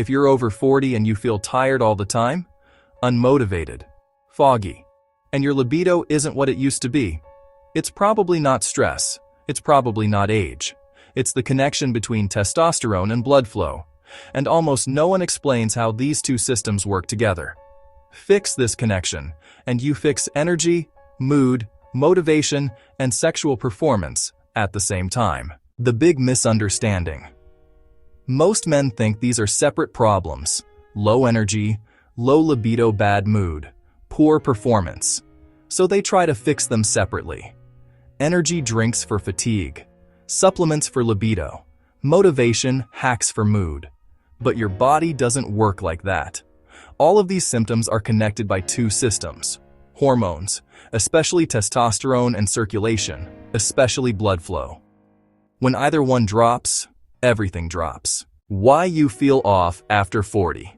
If you're over 40 and you feel tired all the time, unmotivated, foggy, and your libido isn't what it used to be, it's probably not stress, it's probably not age. It's the connection between testosterone and blood flow, and almost no one explains how these two systems work together. Fix this connection, and you fix energy, mood, motivation, and sexual performance at the same time. The big misunderstanding. Most men think these are separate problems: low energy, low libido, bad mood, poor performance. So they try to fix them separately. Energy drinks for fatigue, supplements for libido, motivation hacks for mood. But your body doesn't work like that. All of these symptoms are connected by two systems: hormones, especially testosterone, and circulation, especially blood flow. When either one drops, everything drops. Why you feel off after 40.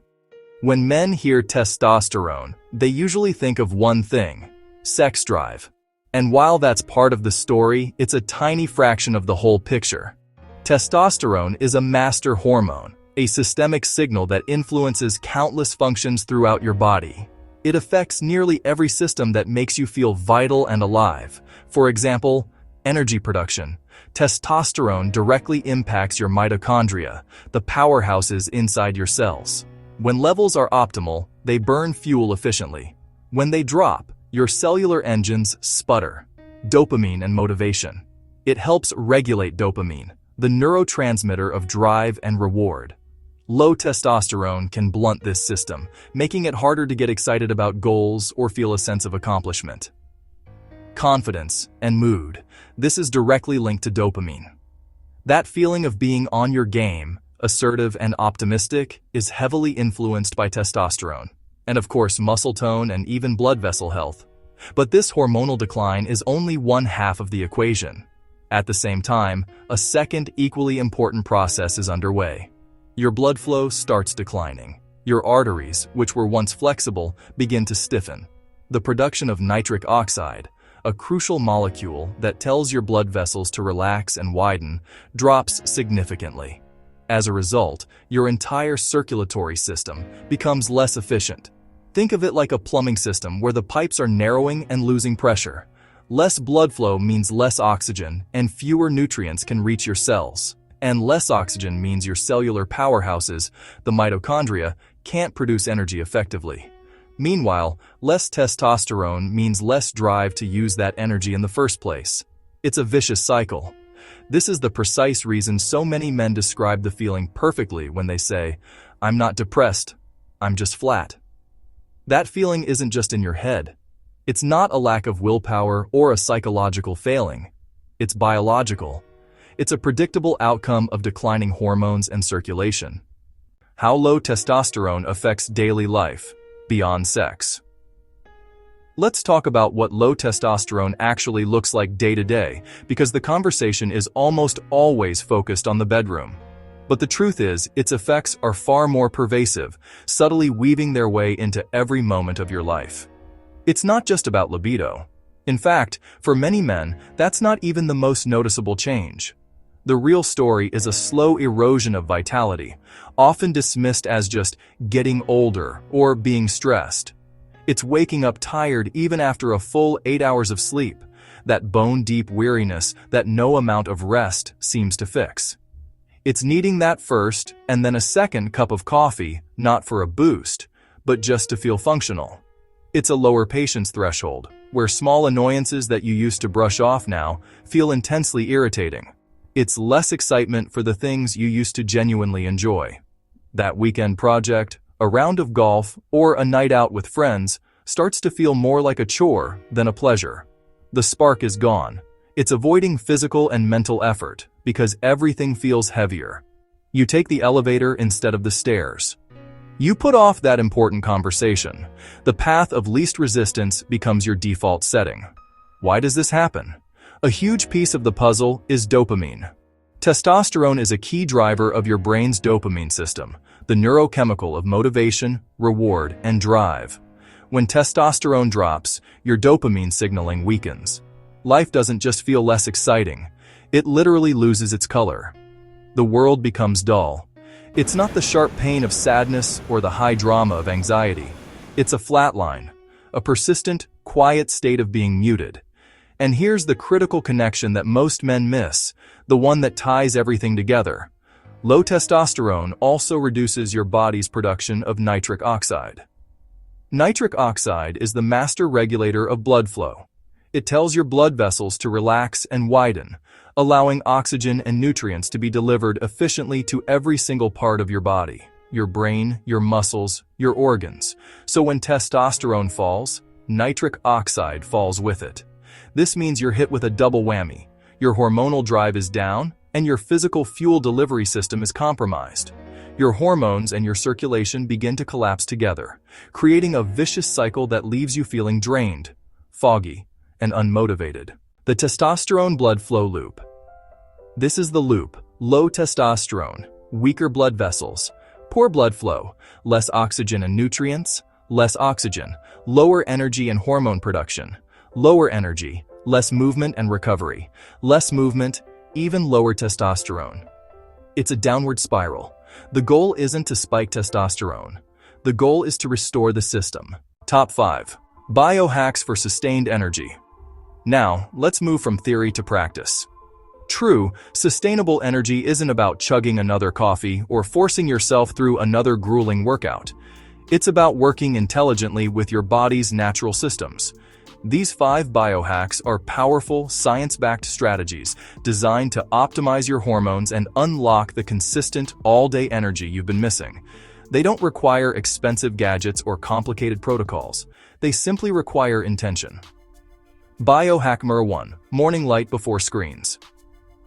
When men hear testosterone, they usually think of one thing: sex drive. And while that's part of the story, it's a tiny fraction of the whole picture. Testosterone is a master hormone, a systemic signal that influences countless functions throughout your body. It affects nearly every system that makes you feel vital and alive. For example, energy production. Testosterone directly impacts your mitochondria, the powerhouses inside your cells. When levels are optimal, they burn fuel efficiently. When they drop, your cellular engines sputter. Dopamine and motivation. It helps regulate dopamine, the neurotransmitter of drive and reward. Low testosterone can blunt this system, making it harder to get excited about goals or feel a sense of accomplishment. Confidence and mood. This is directly linked to dopamine. That feeling of being on your game, assertive and optimistic, is heavily influenced by testosterone. And of course, muscle tone and even blood vessel health. But this hormonal decline is only one half of the equation. At the same time, a second equally important process is underway. Your blood flow starts declining. Your arteries, which were once flexible, begin to stiffen. The production of nitric oxide, a crucial molecule that tells your blood vessels to relax and widen, drops significantly. As a result, your entire circulatory system becomes less efficient. Think of it like a plumbing system where the pipes are narrowing and losing pressure. Less blood flow means less oxygen, and fewer nutrients can reach your cells. And less oxygen means your cellular powerhouses, the mitochondria, can't produce energy effectively. Meanwhile, less testosterone means less drive to use that energy in the first place. It's a vicious cycle. This is the precise reason so many men describe the feeling perfectly when they say, "I'm not depressed, I'm just flat." That feeling isn't just in your head. It's not a lack of willpower or a psychological failing. It's biological. It's a predictable outcome of declining hormones and circulation. How low testosterone affects daily life, beyond sex. Let's talk about what low testosterone actually looks like day to day, because the conversation is almost always focused on the bedroom. But the truth is, its effects are far more pervasive, subtly weaving their way into every moment of your life. It's not just about libido. In fact, for many men, that's not even the most noticeable change. The real story is a slow erosion of vitality, often dismissed as just getting older or being stressed. It's waking up tired even after a full 8 hours of sleep, that bone-deep weariness that no amount of rest seems to fix. It's needing that first and then a second cup of coffee, not for a boost, but just to feel functional. It's a lower patience threshold, where small annoyances that you used to brush off now feel intensely irritating. It's less excitement for the things you used to genuinely enjoy. That weekend project, a round of golf, or a night out with friends starts to feel more like a chore than a pleasure. The spark is gone. It's avoiding physical and mental effort because everything feels heavier. You take the elevator instead of the stairs. You put off that important conversation. The path of least resistance becomes your default setting. Why does this happen? A huge piece of the puzzle is dopamine. Testosterone is a key driver of your brain's dopamine system, the neurochemical of motivation, reward, and drive. When testosterone drops, your dopamine signaling weakens. Life doesn't just feel less exciting, it literally loses its color. The world becomes dull. It's not the sharp pain of sadness or the high drama of anxiety. It's a flat line, a persistent, quiet state of being muted. And here's the critical connection that most men miss, the one that ties everything together. Low testosterone also reduces your body's production of nitric oxide. Nitric oxide is the master regulator of blood flow. It tells your blood vessels to relax and widen, allowing oxygen and nutrients to be delivered efficiently to every single part of your body, your brain, your muscles, your organs. So when testosterone falls, nitric oxide falls with it. This means you're hit with a double whammy. Your hormonal drive is down, and your physical fuel delivery system is compromised. Your hormones and your circulation begin to collapse together, creating a vicious cycle that leaves you feeling drained, foggy, and unmotivated. The testosterone blood flow loop. This is the loop: low testosterone, weaker blood vessels, poor blood flow, less oxygen and nutrients, less oxygen, lower energy and hormone production, lower energy, less movement and recovery, less movement, even lower testosterone. It's a downward spiral. The goal isn't to spike testosterone. The goal is to restore the system. Top 5. Biohacks for sustained energy. Now, let's move from theory to practice. True, sustainable energy isn't about chugging another coffee or forcing yourself through another grueling workout. It's about working intelligently with your body's natural systems. These 5 biohacks are powerful, science-backed strategies designed to optimize your hormones and unlock the consistent, all-day energy you've been missing. They don't require expensive gadgets or complicated protocols. They simply require intention. Biohack number 1: morning light before screens.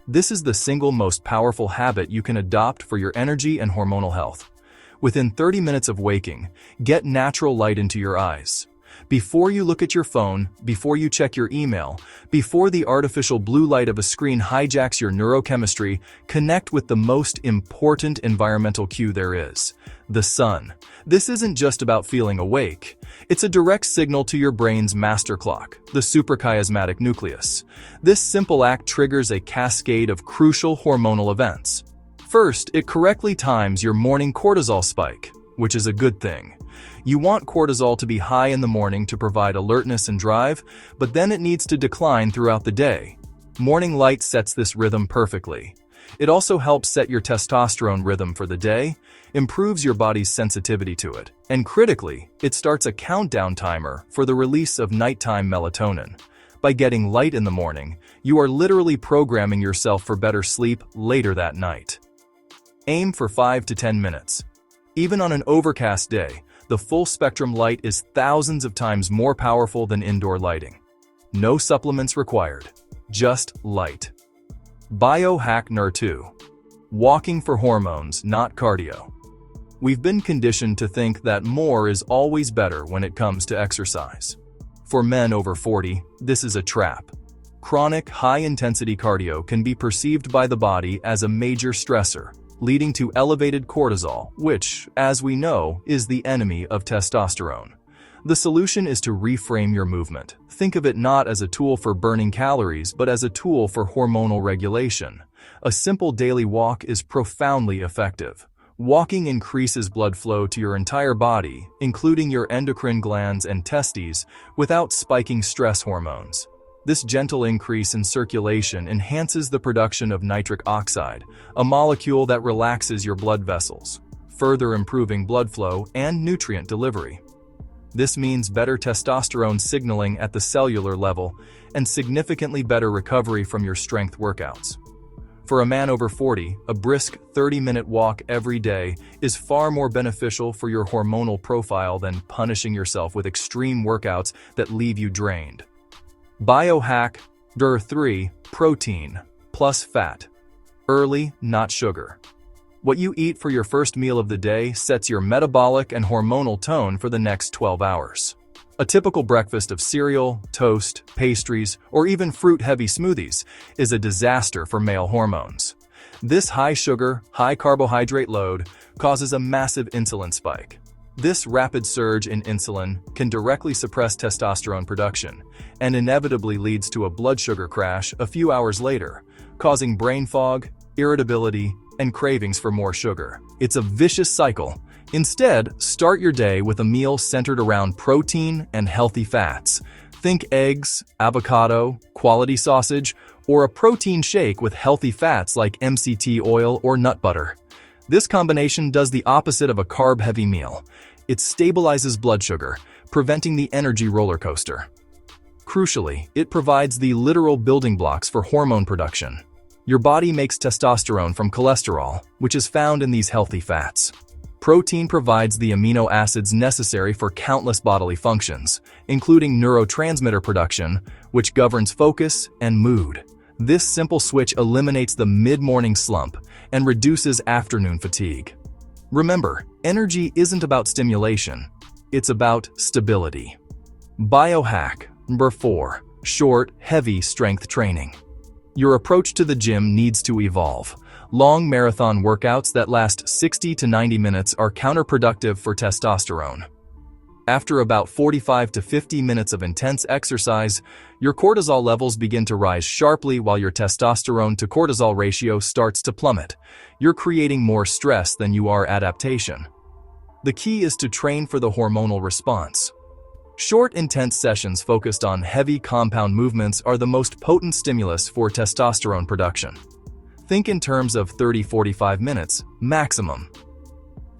This is the single most powerful habit you can adopt for your energy and hormonal health. Within 30 minutes of waking, get natural light into your eyes. Before you look at your phone, before you check your email, before the artificial blue light of a screen hijacks your neurochemistry, connect with the most important environmental cue there is: the sun. This isn't just about feeling awake. It's a direct signal to your brain's master clock, the suprachiasmatic nucleus. This simple act triggers a cascade of crucial hormonal events. First, it correctly times your morning cortisol spike, which is a good thing. You want cortisol to be high in the morning to provide alertness and drive, but then it needs to decline throughout the day. Morning light sets this rhythm perfectly. It also helps set your testosterone rhythm for the day, improves your body's sensitivity to it, and critically, it starts a countdown timer for the release of nighttime melatonin. By getting light in the morning, you are literally programming yourself for better sleep later that night. Aim for 5 to 10 minutes. Even on an overcast day, the full-spectrum light is thousands of times more powerful than indoor lighting. No supplements required, just light. Biohack number 2: walking for hormones, not cardio. We've been conditioned to think that more is always better when it comes to exercise. For men over 40, this is a trap. Chronic, high-intensity cardio can be perceived by the body as a major stressor, leading to elevated cortisol, which, as we know, is the enemy of testosterone. The solution is to reframe your movement. Think of it not as a tool for burning calories, but as a tool for hormonal regulation. A simple daily walk is profoundly effective. Walking increases blood flow to your entire body, including your endocrine glands and testes, without spiking stress hormones. This gentle increase in circulation enhances the production of nitric oxide, a molecule that relaxes your blood vessels, further improving blood flow and nutrient delivery. This means better testosterone signaling at the cellular level and significantly better recovery from your strength workouts. For a man over 40, a brisk 30-minute walk every day is far more beneficial for your hormonal profile than punishing yourself with extreme workouts that leave you drained. Biohack number 3: protein plus fat. Early, not sugar. What you eat for your first meal of the day sets your metabolic and hormonal tone for the next 12 hours. A typical breakfast of cereal, toast, pastries, or even fruit-heavy smoothies is a disaster for male hormones. This high-sugar, high-carbohydrate load causes a massive insulin spike. This rapid surge in insulin can directly suppress testosterone production and inevitably leads to a blood sugar crash a few hours later, causing brain fog, irritability, and cravings for more sugar. It's a vicious cycle. Instead, start your day with a meal centered around protein and healthy fats. Think eggs, avocado, quality sausage, or a protein shake with healthy fats like MCT oil or nut butter. This combination does the opposite of a carb-heavy meal. It stabilizes blood sugar, preventing the energy roller coaster. Crucially, it provides the literal building blocks for hormone production. Your body makes testosterone from cholesterol, which is found in these healthy fats. Protein provides the amino acids necessary for countless bodily functions, including neurotransmitter production, which governs focus and mood. This simple switch eliminates the mid-morning slump and reduces afternoon fatigue. Remember, energy isn't about stimulation, it's about stability. Biohack number 4. Short, heavy strength training. Your approach to the gym needs to evolve. Long marathon workouts that last 60 to 90 minutes are counterproductive for testosterone. After about 45 to 50 minutes of intense exercise, your cortisol levels begin to rise sharply while your testosterone to cortisol ratio starts to plummet. You're creating more stress than you are adaptation. The key is to train for the hormonal response. Short, intense sessions focused on heavy compound movements are the most potent stimulus for testosterone production. Think in terms of 30-45 minutes, maximum.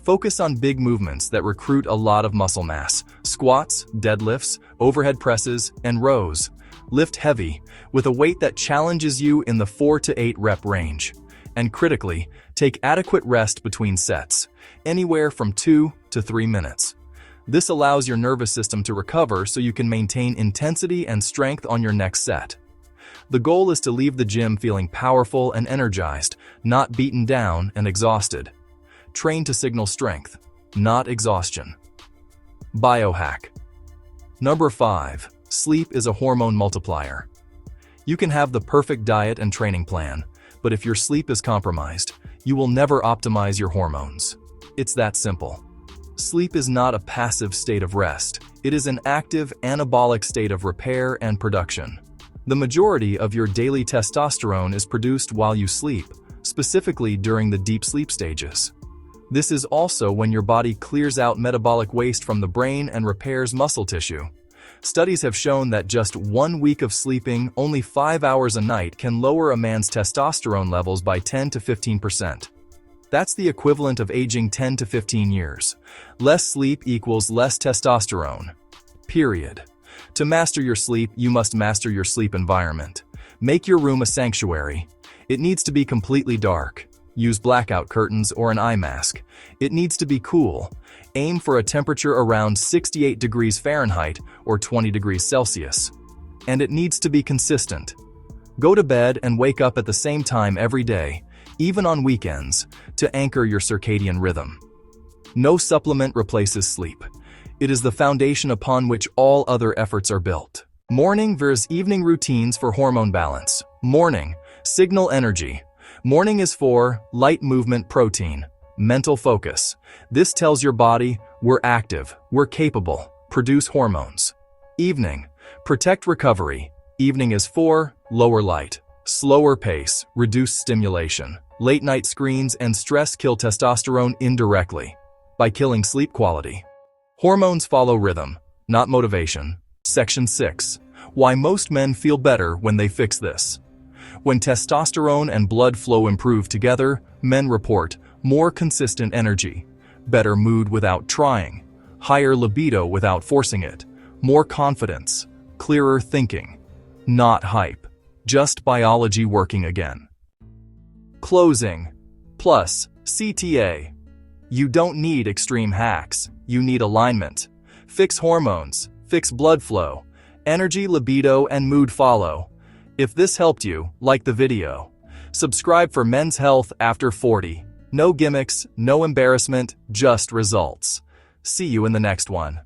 Focus on big movements that recruit a lot of muscle mass: squats, deadlifts, overhead presses, and rows. Lift heavy, with a weight that challenges you in the 4 to 8 rep range. And critically, take adequate rest between sets, anywhere from 2 to 3 minutes. This allows your nervous system to recover so you can maintain intensity and strength on your next set. The goal is to leave the gym feeling powerful and energized, not beaten down and exhausted. Train to signal strength, not exhaustion. Biohack. Number 5. Sleep is a hormone multiplier. You can have the perfect diet and training plan, but if your sleep is compromised, you will never optimize your hormones. It's that simple. Sleep is not a passive state of rest. It is an active, anabolic state of repair and production. The majority of your daily testosterone is produced while you sleep, specifically during the deep sleep stages. This is also when your body clears out metabolic waste from the brain and repairs muscle tissue. Studies have shown that just 1 week of sleeping only 5 hours a night can lower a man's testosterone levels by 10 to 15%. That's the equivalent of aging 10 to 15 years. Less sleep equals less testosterone. Period. To master your sleep, you must master your sleep environment. Make your room a sanctuary. It needs to be completely dark. Use blackout curtains or an eye mask. It needs to be cool. Aim for a temperature around 68 degrees Fahrenheit or 20 degrees Celsius. And it needs to be consistent. Go to bed and wake up at the same time every day, even on weekends, to anchor your circadian rhythm. No supplement replaces sleep. It is the foundation upon which all other efforts are built. Morning versus evening routines for hormone balance. Morning, signal energy. Morning is for light movement protein, mental focus. This tells your body, we're active, we're capable, produce hormones. Evening, protect recovery. Evening is for lower light, slower pace, reduced stimulation. Late night screens and stress kill testosterone indirectly by killing sleep quality. Hormones follow rhythm, not motivation. Section 6. Why most men feel better when they fix this. When testosterone and blood flow improve together, men report more consistent energy, better mood without trying, higher libido without forcing it, more confidence, clearer thinking. Not hype, just biology working again. Closing. Plus, CTA. You don't need extreme hacks, you need alignment. Fix hormones, fix blood flow, energy, libido, and mood follow. If this helped you, like the video. Subscribe for Men's Health After 40. No gimmicks, no embarrassment, just results. See you in the next one.